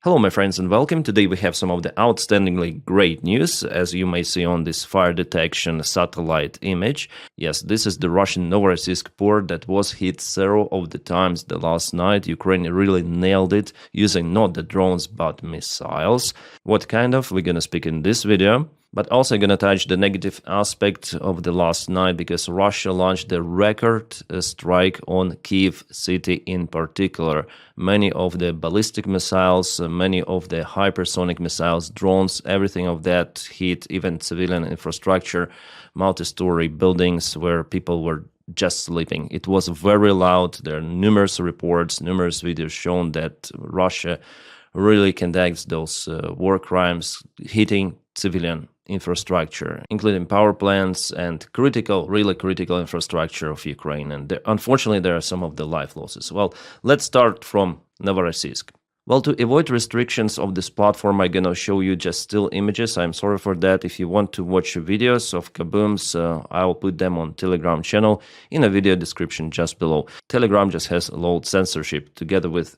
Hello, my friends, and welcome. Today we have some of the outstandingly great news, as you may see on this fire detection satellite image. Yes, this is the Russian Novorossiysk port that was hit several of the times the last night. Ukraine really nailed it using not the drones but missiles. What kind of? We're gonna speak in this video. But also going to touch the negative aspect of the last night because Russia launched the record strike on Kiev city in particular. Many of the ballistic missiles, many of the hypersonic missiles, drones, everything of that hit even civilian infrastructure, multi-story buildings where people were just sleeping. It was very loud. There are numerous reports, numerous videos shown that Russia really conducts those war crimes hitting civilian infrastructure, including power plants and really critical infrastructure of Ukraine. And unfortunately, there are some of the life losses. Well, let's start from Novorossiysk. Well, to avoid restrictions of this platform, I'm gonna show you just still images. I'm sorry for that. If you want to watch videos of kabooms, I'll put them on Telegram channel in a video description just below. Telegram just has low censorship together with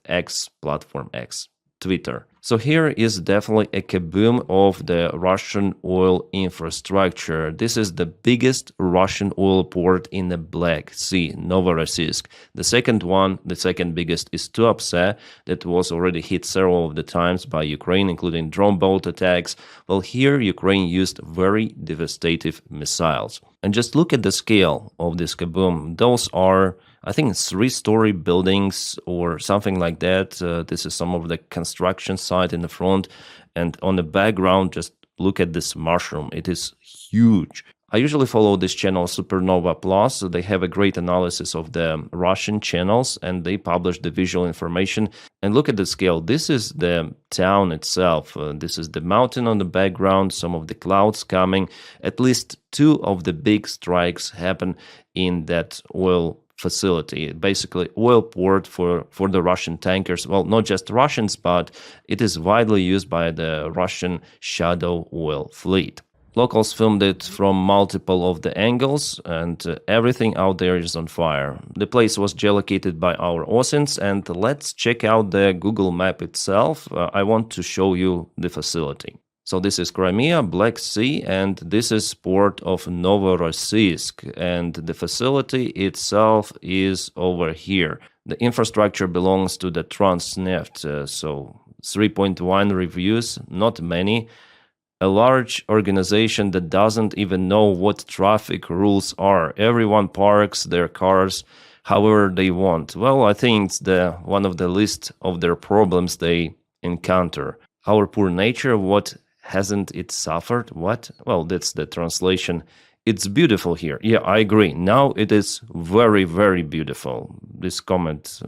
platform X. Twitter. So here is definitely a kaboom of the Russian oil infrastructure. This is the biggest Russian oil port in the Black Sea, Novorossiysk. The second biggest is Tuapse, that was already hit several of the times by Ukraine, including drone boat attacks. Well, here Ukraine used very devastating missiles. And just look at the scale of this kaboom. Those are, I think, 3-story buildings or something like that. This is some of the construction site in the front. And on the background, just look at this mushroom. It is huge. I usually follow this channel Supernova Plus. They have a great analysis of the Russian channels and they publish the visual information. And look at the scale. This is the town itself. This is the mountain on the background, some of the clouds coming. At least 2 of the big strikes happen in that oil facility, basically oil port for the Russian tankers. Well, not just Russians, but it is widely used by the Russian shadow oil fleet. Locals filmed it from multiple of the angles and everything out there is on fire. The place was geolocated by our OSINTs and let's check out the Google map itself. I want to show you the facility. So this is Crimea, Black Sea, and this is port of Novorossiysk, and the facility itself is over here. The infrastructure belongs to the Transneft, so 3.1 reviews, not many. A large organization that doesn't even know what traffic rules are. Everyone parks their cars however they want. Well, I think it's one of the list of their problems they encounter. Our poor nature, what hasn't it suffered? What? Well, that's the translation. It's beautiful here. Yeah, I agree. Now it is very, very beautiful. This comment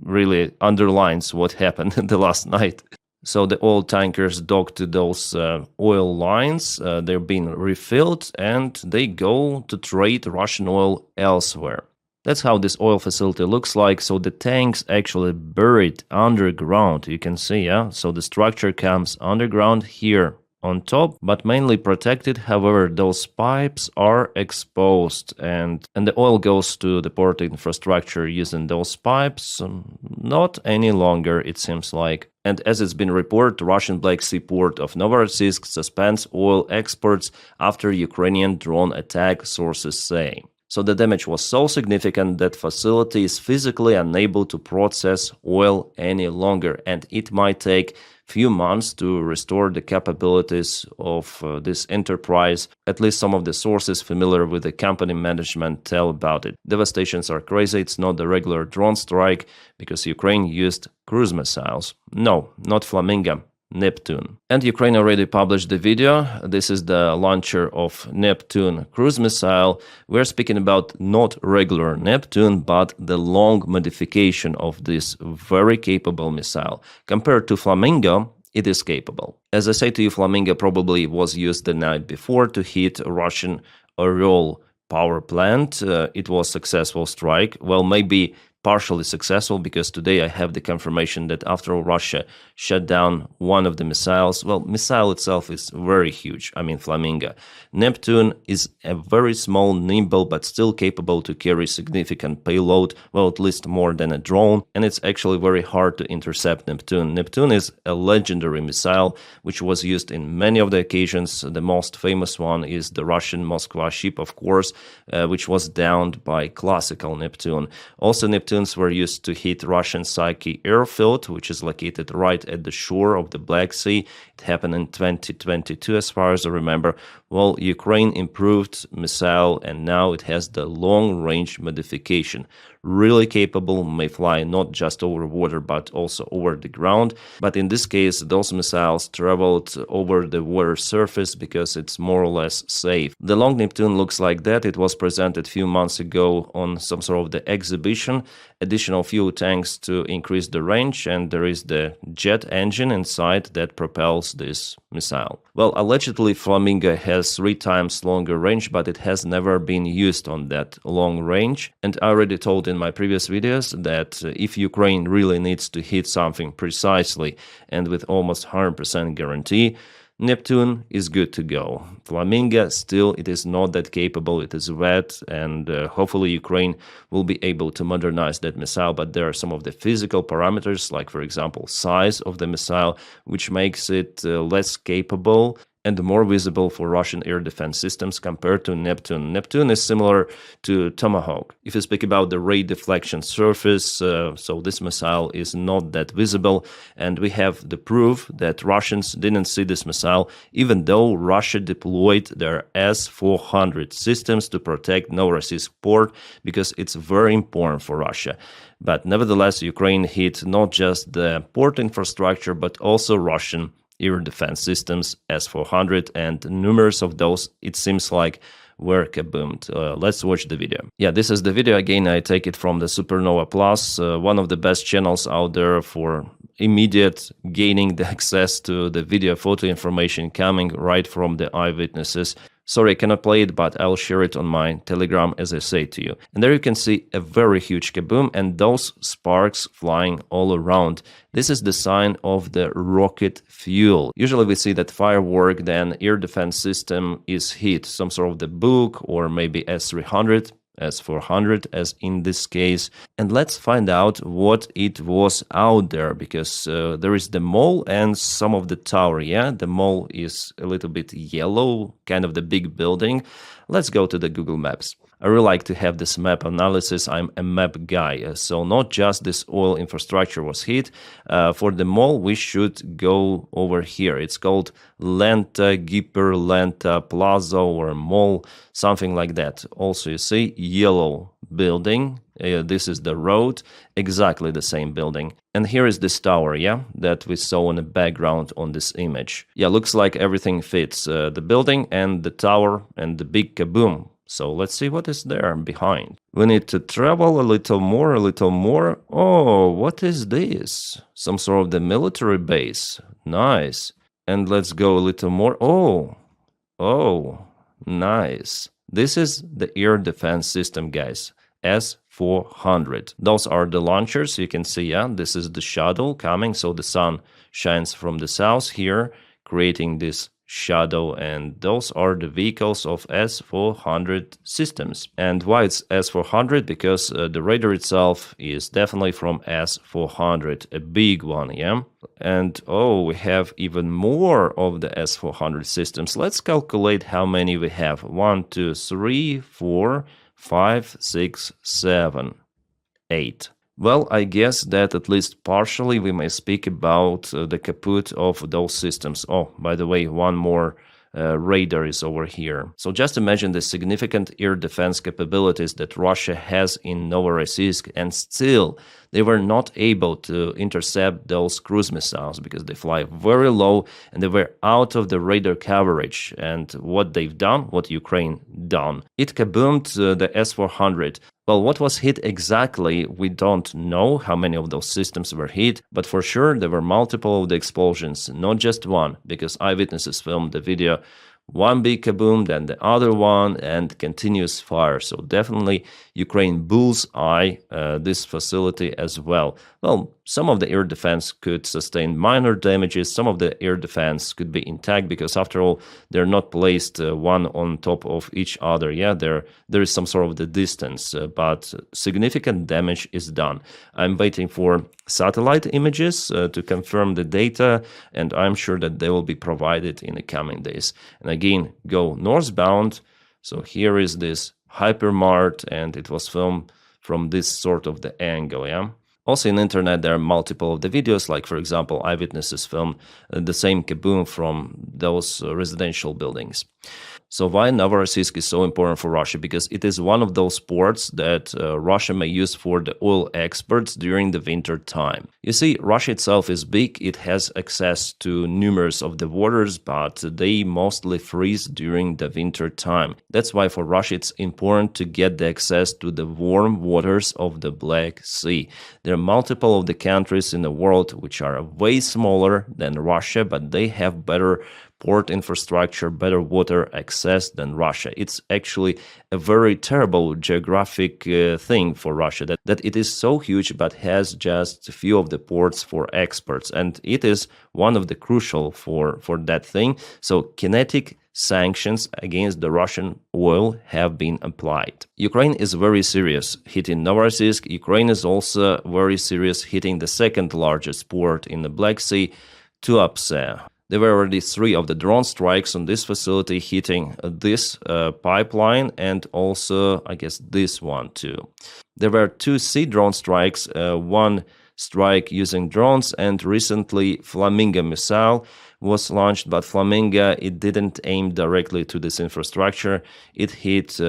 really underlines what happened the last night. So the oil tankers dock to those oil lines. They're being refilled and they go to trade Russian oil elsewhere. That's how this oil facility looks like. So the tanks actually buried underground. You can see, yeah? So the structure comes underground here on top, but mainly protected. However, those pipes are exposed and the oil goes to the port infrastructure using those pipes. Not any longer, it seems like. And as it's been reported, Russian Black Sea port of Novorossiysk suspends oil exports after Ukrainian drone attack, sources say. So the damage was so significant that facility is physically unable to process oil any longer, and it might take few months to restore the capabilities of this enterprise. At least some of the sources familiar with the company management tell about it. Devastations are crazy. It's not the regular drone strike because Ukraine used cruise missiles. No, not Flamingo. Neptune. And Ukraine already published the video. This is the launcher of Neptune cruise missile. We're speaking about not regular Neptune, but the long modification of this very capable missile. Compared to Flamingo, it is capable. As I say to you, Flamingo probably was used the night before to hit Russian Oriol power plant. It was a successful strike. Well, maybe partially successful, because today I have the confirmation that after all, Russia shut down one of the missiles. Well, missile itself is very huge. I mean, Flamingo. Neptune is a very small, nimble, but still capable to carry significant payload, well, at least more than a drone, and it's actually very hard to intercept Neptune. Neptune is a legendary missile, which was used in many of the occasions. The most famous one is the Russian Moskva ship, of course, which was downed by classical Neptune. Also, Neptunes were used to hit Russian Psyche airfield, which is located right at the shore of the Black Sea. It happened in 2022, as far as I remember. Well, Ukraine improved missile, and now it has the long-range modification. Really capable, may fly not just over water but also over the ground. But in this case, those missiles traveled over the water surface because it's more or less safe. The long Neptune looks like that. It was presented a few months ago on some sort of the exhibition. Additional fuel tanks to increase the range, and there is the jet engine inside that propels this missile. Well, allegedly Flamingo has 3 times longer range, but it has never been used on that long range. And I already told in my previous videos that if Ukraine really needs to hit something precisely and with almost 100% guarantee, Neptune is good to go. Flamingo, still, it is not that capable, it is wet, and hopefully Ukraine will be able to modernize that missile, but there are some of the physical parameters, like for example size of the missile, which makes it less capable and more visible for Russian air defense systems compared to Neptune. Neptune is similar to Tomahawk. If you speak about the ray deflection surface, so this missile is not that visible, and we have the proof that Russians didn't see this missile, even though Russia deployed their S-400 systems to protect Novorossiysk port, because it's very important for Russia. But nevertheless, Ukraine hit not just the port infrastructure, but also Russian air defense systems, S-400, and numerous of those, it seems like, were kaboomed. Let's watch the video. Yeah, this is the video. Again, I take it from the Supernova Plus, one of the best channels out there for immediate gaining the access to the video photo information coming right from the eyewitnesses. Sorry, I cannot play it, but I'll share it on my Telegram, as I say to you. And there you can see a very huge kaboom and those sparks flying all around. This is the sign of the rocket fuel. Usually we see that firework, then air defense system is hit, some sort of the Buk or maybe S-300. S-400 as in this case, and let's find out what it was out there, because there is the mall and some of the tower. Yeah, the mall is a little bit yellow, kind of the big building. Let's go to the Google Maps. I really like to have this map analysis. I'm a map guy, so not just this oil infrastructure was hit. For the mall, we should go over here. It's called Lenta, Giper, Lenta Plaza or Mall, something like that. Also, you see yellow building. This is the road, exactly the same building. And here is this tower, yeah, that we saw in the background on this image. Yeah, looks like everything fits. The building and the tower and the big kaboom. So let's see what is there behind. We need to travel a little more, a little more. Oh, what is this? Some sort of the military base. Nice. And let's go a little more. Oh, nice. This is the air defense system, guys. S-400. Those are the launchers. You can see, yeah, this is the shadow coming. So the sun shines from the south here, creating this shadow, and those are the vehicles of S-400 systems. And why it's S-400? Because the radar itself is definitely from S-400, a big one, yeah? And oh, we have even more of the S-400 systems. Let's calculate how many we have. 1, 2, 3, 4, 5, 6, 7, 8. Well, I guess that at least partially we may speak about the kaput of those systems. Oh, by the way, one more radar is over here. So just imagine the significant air defense capabilities that Russia has in Novorossiysk, and still they were not able to intercept those cruise missiles because they fly very low and they were out of the radar coverage. And what they've done, what Ukraine done, it kaboomed the S-400. Well, what was hit exactly, we don't know how many of those systems were hit, but for sure there were multiple of the explosions, not just one, because eyewitnesses filmed the video one big kaboom, then the other one, and continuous fire. So definitely Ukraine bullseye this facility as well. Well, some of the air defense could sustain minor damages. Some of the air defense could be intact because, after all, they're not placed one on top of each other. Yeah, there is some sort of the distance, but significant damage is done. I'm waiting for satellite images to confirm the data, and I'm sure that they will be provided in the coming days. And again, go northbound. So here is this hypermart, and it was filmed from this sort of the angle, yeah. Also in internet there are multiple of the videos, like for example eyewitnesses filmed the same kaboom from those residential buildings. So why Novorossiysk is so important for Russia? Because it is one of those ports that Russia may use for the oil exports during the winter time. You see, Russia itself is big, it has access to numerous of the waters, but they mostly freeze during the winter time. That's why for Russia it's important to get the access to the warm waters of the Black Sea. There are multiple of the countries in the world which are way smaller than Russia, but they have better port infrastructure, better water access than Russia. It's actually a very terrible geographic thing for Russia that it is so huge but has just a few of the ports for exports, and it is one of the crucial for that thing. So kinetic sanctions against the Russian oil have been applied. Ukraine is very serious hitting Novorossiysk. Ukraine is also very serious hitting the second largest port in the Black Sea, Tuapse. There were already 3 of the drone strikes on this facility hitting this pipeline, and also, I guess, this one too. There were 2 sea drone strikes, one strike using drones, and recently Flamingo missile was launched, but Flamingo, it didn't aim directly to this infrastructure. It hit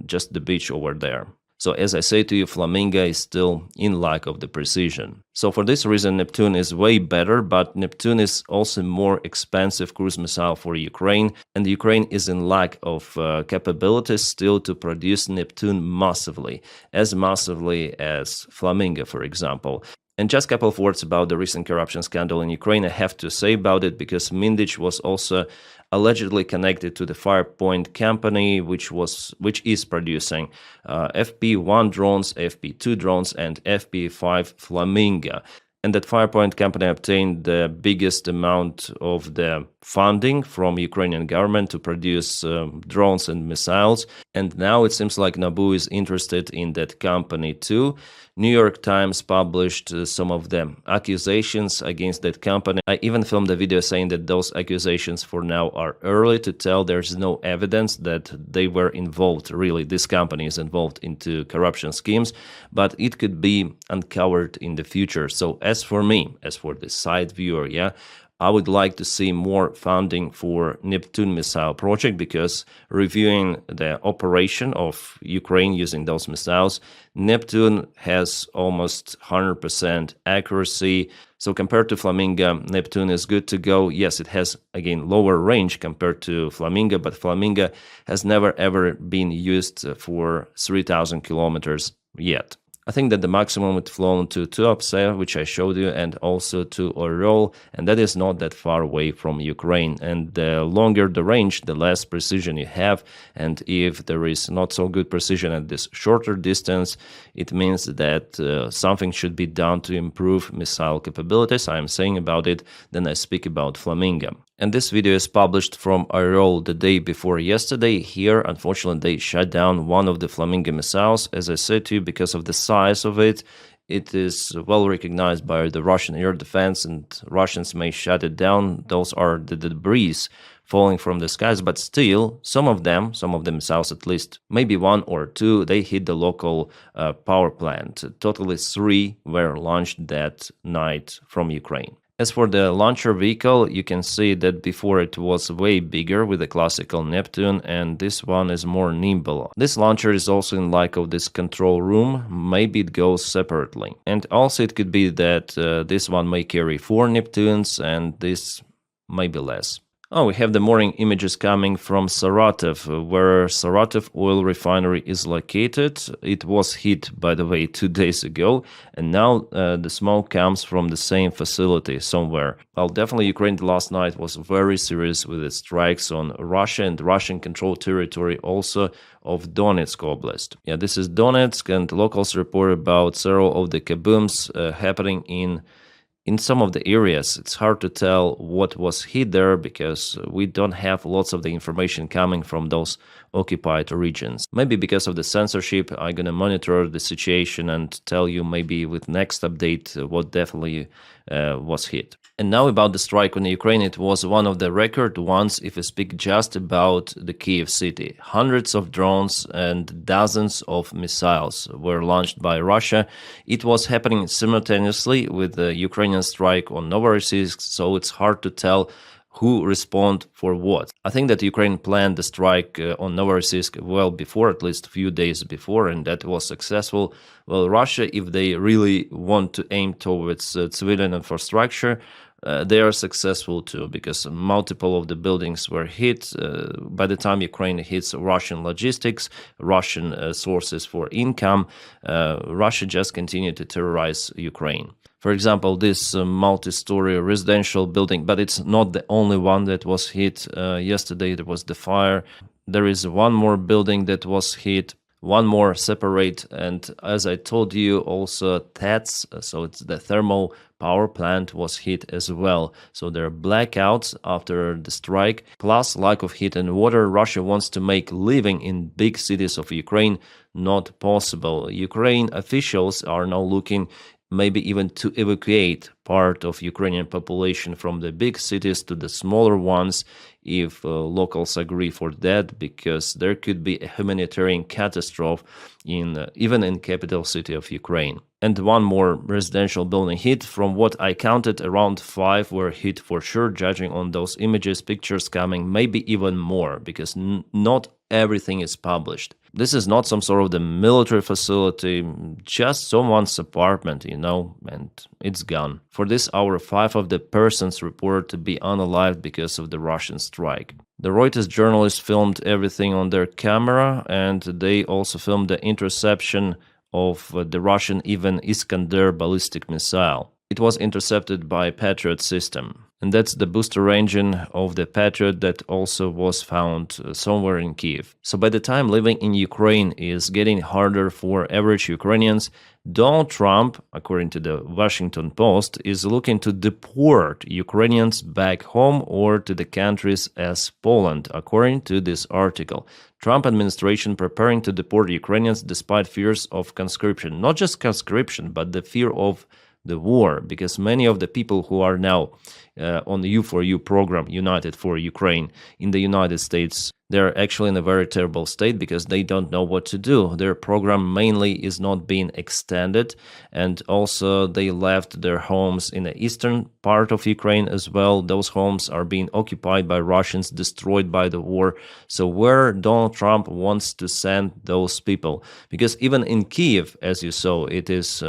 just the beach over there. So as I say to you, Flamingo is still in lack of the precision. So for this reason, Neptune is way better, but Neptune is also more expensive cruise missile for Ukraine, and Ukraine is in lack of capabilities still to produce Neptune massively as Flamingo, for example. And just a couple of words about the recent corruption scandal in Ukraine. I have to say about it because Mindich was also allegedly connected to the Firepoint company, which is producing FP1 drones, FP2 drones, and FP5 Flamingo. And that Firepoint company obtained the biggest amount of the funding from Ukrainian government to produce drones and missiles. And now it seems like NABU is interested in that company too. New York Times published some of the accusations against that company. I even filmed a video saying that those accusations for now are early to tell. There's no evidence that they were involved, really, this company is involved into corruption schemes, but it could be uncovered in the future. So as for me, as for the side viewer, yeah, I would like to see more funding for Neptune missile project, because reviewing the operation of Ukraine using those missiles, Neptune has almost 100% accuracy. So compared to Flamingo, Neptune is good to go. Yes, it has, again, lower range compared to Flamingo, but Flamingo has never ever been used for 3,000 kilometers yet. I think that the maximum it flown to Tuapse, which I showed you, and also to Orel, and that is not that far away from Ukraine. And the longer the range, the less precision you have. And if there is not so good precision at this shorter distance, it means that something should be done to improve missile capabilities. I am saying about it, then I speak about Flamingo. And this video is published from Orel the day before yesterday. Here, unfortunately, they shut down one of the Flamingo missiles, as I said to you, because of the size of it. It is well recognized by the Russian air defense, and Russians may shut it down. Those are the debris falling from the skies, but still, some of the missiles at least, maybe 1 or 2, they hit the local power plant. Totally 3 were launched that night from Ukraine. As for the launcher vehicle, you can see that before it was way bigger with the classical Neptune, and this one is more nimble. This launcher is also in lack of this control room. Maybe it goes separately. And also it could be that this one may carry 4 Neptunes and this maybe less. Oh, we have the morning images coming from Saratov, where Saratov oil refinery is located. It was hit, by the way, 2 days ago, and now the smoke comes from the same facility somewhere. Well, definitely Ukraine last night was very serious with its strikes on Russia and Russian-controlled territory also of Donetsk Oblast. Yeah, this is Donetsk, and locals report about several of the kabooms happening in some of the areas. It's hard to tell what was hit there because we don't have lots of the information coming from those occupied regions. Maybe because of the censorship, I'm gonna monitor the situation and tell you maybe with next update what definitely was hit. And now about the strike on Ukraine, it was one of the record ones if we speak just about the Kiev city. Hundreds of drones and dozens of missiles were launched by Russia. It was happening simultaneously with the Ukrainian strike on Novorossiysk, so it's hard to tell who respond for what. I think that Ukraine planned the strike on Novorossiysk well before, at least a few days before, and that was successful. Well, Russia, if they really want to aim towards civilian infrastructure, they are successful too, because multiple of the buildings were hit. By the time Ukraine hits Russian logistics, Russian sources for income, Russia just continued to terrorize Ukraine. For example, this multi-story residential building, but it's not the only one that was hit. Yesterday there was the fire. There is one more building that was hit, one more separate, and as I told you, also TATS, so it's the thermal power plant, was hit as well. So there are blackouts after the strike, plus lack of heat and water. Russia wants to make living in big cities of Ukraine not possible. Ukraine officials are now looking maybe even to evacuate part of Ukrainian population from the big cities to the smaller ones if locals agree for that, because there could be a humanitarian catastrophe even in capital city of Ukraine. And one more residential building hit. From what I counted, around 5 were hit for sure, judging on those images, pictures coming, maybe even more, because not everything is published. This is not some sort of the military facility, just someone's apartment, and it's gone. For this hour, 5 of the persons reported to be unalive because of the Russian strike. The Reuters journalists filmed everything on their camera, and they also filmed the interception of the Russian Iskander ballistic missile. It was intercepted by Patriot system. And that's the booster engine of the Patriot that also was found somewhere in Kiev. So by the time living in Ukraine is getting harder for average Ukrainians, Donald Trump, according to the Washington Post, is looking to deport Ukrainians back home or to the countries as Poland, according to this article. Trump administration preparing to deport Ukrainians despite fears of conscription. Not just conscription, but the fear of the war, because many of the people who are now on the U4U program, United for Ukraine, in the United States, they're actually in a very terrible state because they don't know what to do. Their program mainly is not being extended, and also they left their homes in the eastern part of Ukraine as well. Those homes are being occupied by Russians, destroyed by the war. So where Donald Trump wants to send those people? Because even in Kiev, as you saw, it is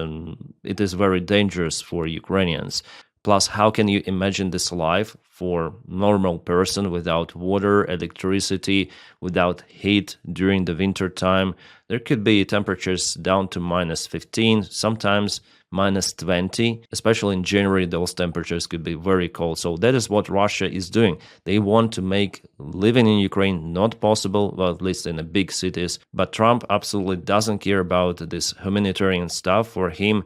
very dangerous for Ukrainians. Plus, how can you imagine this life for normal person without water, electricity, without heat during the winter time? There could be temperatures down to -15, sometimes -20. Especially in January, those temperatures could be very cold. So that is what Russia is doing. They want to make living in Ukraine not possible, well, at least in the big cities. But Trump absolutely doesn't care about this humanitarian stuff. For him,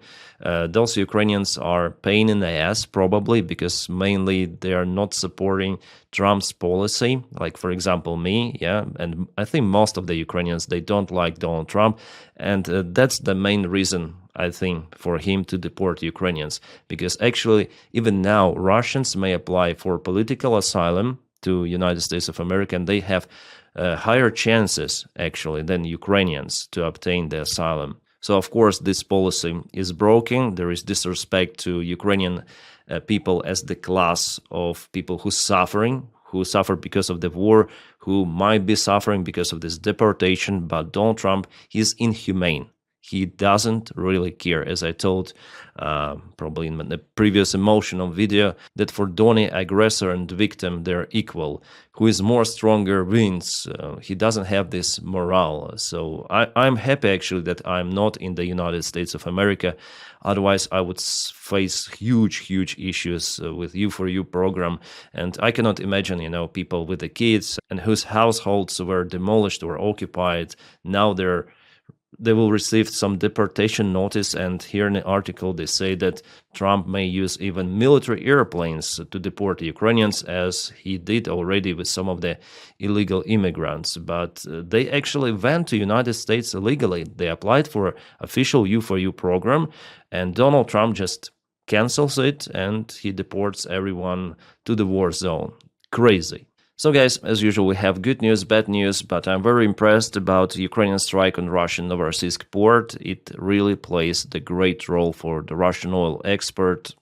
those Ukrainians are pain in the ass, probably, because mainly they are not supporting Trump's policy, like, for example, me, and I think most of the Ukrainians, they don't like Donald Trump, and that's the main reason, I think, for him to deport Ukrainians, because actually, even now, Russians may apply for political asylum to United States of America, and they have higher chances, actually, than Ukrainians to obtain the asylum. So, of course, this policy is broken. There is disrespect to Ukrainian people as the class of people who suffer because of the war, who might be suffering because of this deportation. But Donald Trump, he's inhumane. he doesn't really care. As I told probably in the previous emotional video, that for Donny, aggressor and victim, they're equal. Who is more stronger wins. He doesn't have this morale. So I'm happy actually that I'm not in the United States of America. Otherwise, I would face huge issues with U4U program. And I cannot imagine, people with the kids and whose households were demolished or occupied. Now they will receive some deportation notice, and here in the article they say that Trump may use even military airplanes to deport Ukrainians, as he did already with some of the illegal immigrants. But they actually went to United States illegally. They applied for official U4U program, and Donald Trump just cancels it and he deports everyone to the war zone. Crazy. So guys, as usual, we have good news, bad news, but I'm very impressed about Ukrainian strike on Russian Novorossiysk port. It really plays the great role for the Russian oil export.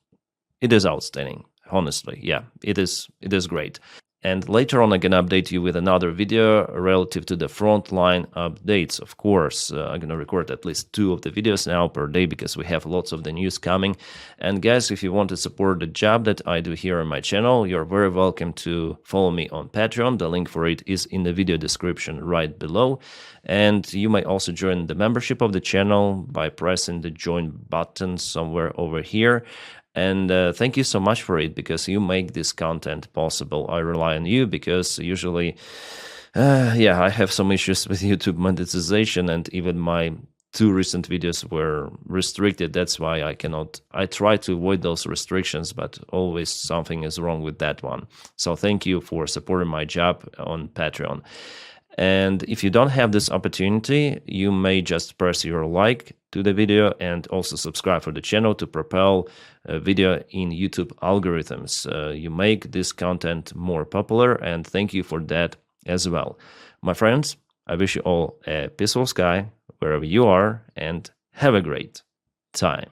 It is outstanding, honestly. Yeah, it is great. And later on, I'm gonna update you with another video relative to the frontline updates. Of course, I'm gonna record at least 2 of the videos now per day because we have lots of the news coming. And guys, if you want to support the job that I do here on my channel, you're very welcome to follow me on Patreon. The link for it is in the video description right below. And you may also join the membership of the channel by pressing the join button somewhere over here. And thank you so much for it, because you make this content possible. I rely on you because usually, I have some issues with YouTube monetization, and even my 2 recent videos were restricted. That's why I try to avoid those restrictions, but always something is wrong with that one. So thank you for supporting my job on Patreon. And if you don't have this opportunity, you may just press your like to the video and also subscribe for the channel to propel a video in YouTube algorithms. You make this content more popular, and thank you for that as well. My friends, I wish you all a peaceful sky wherever you are, and have a great time.